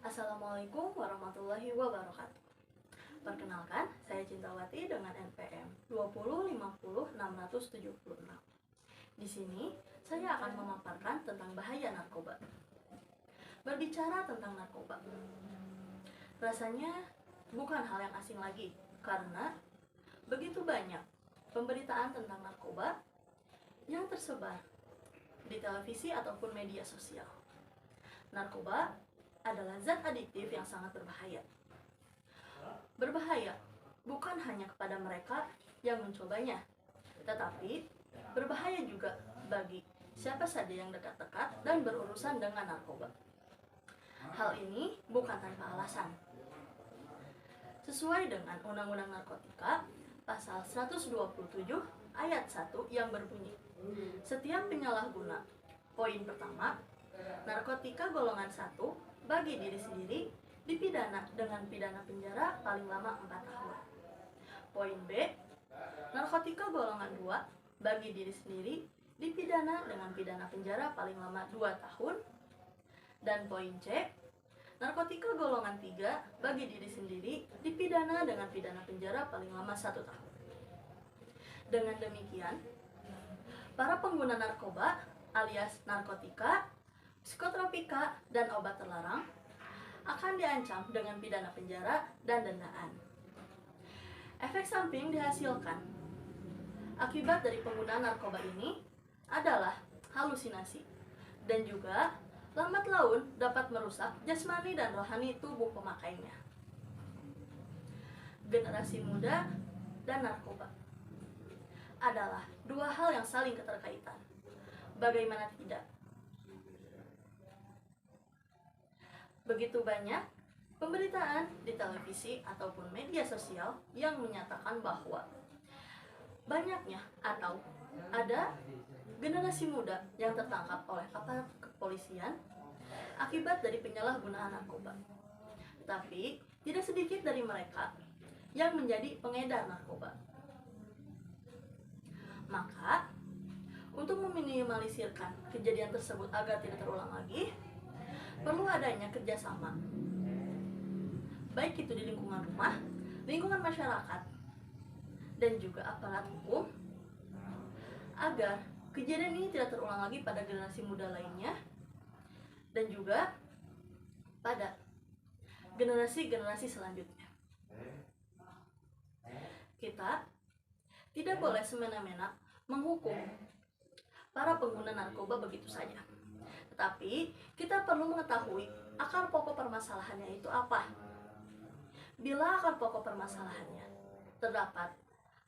Assalamualaikum warahmatullahi wabarakatuh. Perkenalkan, saya Cintawati dengan NPM 2050676. Di sini, saya akan memaparkan tentang bahaya narkoba. Berbicara tentang narkoba, rasanya bukan hal yang asing lagi, karena begitu banyak pemberitaan tentang narkoba yang tersebar di televisi ataupun media sosial. Narkoba adalah zat adiktif yang sangat berbahaya. Berbahaya bukan hanya kepada mereka yang mencobanya, tetapi berbahaya juga bagi siapa saja yang dekat-dekat dan berurusan dengan narkoba. Hal ini bukan tanpa alasan. Sesuai dengan Undang-Undang Narkotika, Pasal 127 Ayat 1 yang berbunyi, setiap penyalahguna, poin pertama, narkotika golongan 1 bagi diri sendiri dipidana dengan pidana penjara paling lama 4 tahun. Poin B, narkotika golongan 2 bagi diri sendiri dipidana dengan pidana penjara paling lama 2 tahun. Dan poin C, narkotika golongan 3 bagi diri sendiri dipidana dengan pidana penjara paling lama 1 tahun. Dengan demikian, para pengguna narkoba alias narkotika, psikotropika, dan obat terlarang akan diancam dengan pidana penjara dan dendaan. Efek samping dihasilkan akibat dari penggunaan narkoba ini adalah halusinasi dan juga lambat laun dapat merusak jasmani dan rohani tubuh pemakainya. Generasi muda dan narkoba adalah dua hal yang saling keterkaitan. Bagaimana tidak? Begitu banyak pemberitaan di televisi ataupun media sosial yang menyatakan bahwa banyaknya atau ada generasi muda yang tertangkap oleh aparat kepolisian akibat dari penyalahgunaan narkoba. Tapi tidak sedikit dari mereka yang menjadi pengedar narkoba. Maka, untuk meminimalisirkan kejadian tersebut agar tidak terulang lagi, perlu adanya kerjasama, baik itu di lingkungan rumah, lingkungan masyarakat, dan juga aparat hukum, agar kejadian ini tidak terulang lagi pada generasi muda lainnya, dan juga pada generasi-generasi selanjutnya. Kita tidak boleh semena-mena menghukum para pengguna narkoba begitu saja. Tetapi kita perlu mengetahui akar pokok permasalahannya itu apa. Bila akar pokok permasalahannya terdapat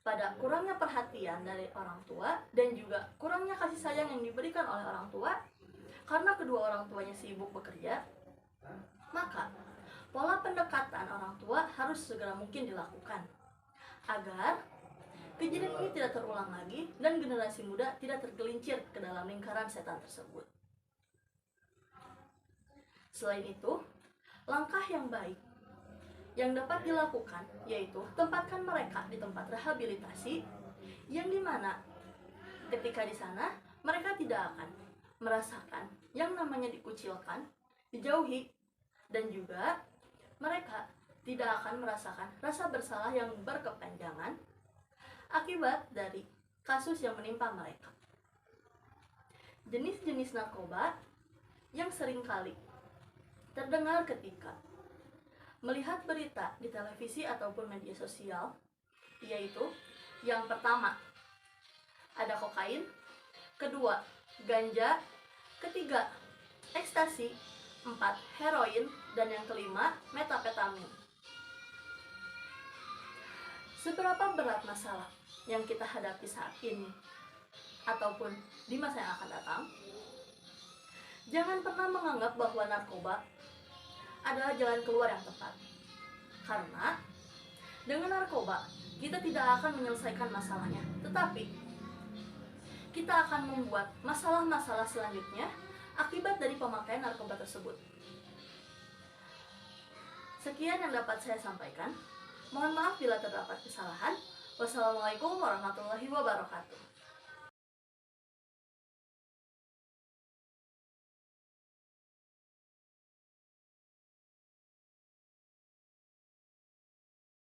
pada kurangnya perhatian dari orang tua dan juga kurangnya kasih sayang yang diberikan oleh orang tua karena kedua orang tuanya sibuk bekerja, maka pola pendekatan orang tua harus segera mungkin dilakukan agar kejadian ini tidak terulang lagi dan generasi muda tidak tergelincir ke dalam lingkaran setan tersebut. Selain itu, langkah yang baik yang dapat dilakukan yaitu tempatkan mereka di tempat rehabilitasi yang dimana ketika di sana mereka tidak akan merasakan yang namanya dikucilkan, dijauhi, dan juga mereka tidak akan merasakan rasa bersalah yang berkepanjangan akibat dari kasus yang menimpa mereka. Jenis-jenis narkoba yang seringkali terdengar ketika melihat berita di televisi ataupun media sosial, yaitu yang pertama, ada kokain, kedua, ganja, ketiga, ekstasi, 4, heroin, dan yang kelima, metapetamin. Seberapa berat masalah yang kita hadapi saat ini ataupun di masa yang akan datang, jangan pernah menganggap bahwa narkoba adalah jalan keluar yang tepat. Karena dengan narkoba kita tidak akan menyelesaikan masalahnya, tetapi kita akan membuat masalah-masalah selanjutnya akibat dari pemakaian narkoba tersebut. Sekian yang dapat saya sampaikan. Mohon maaf bila terdapat kesalahan. Wassalamualaikum warahmatullahi wabarakatuh.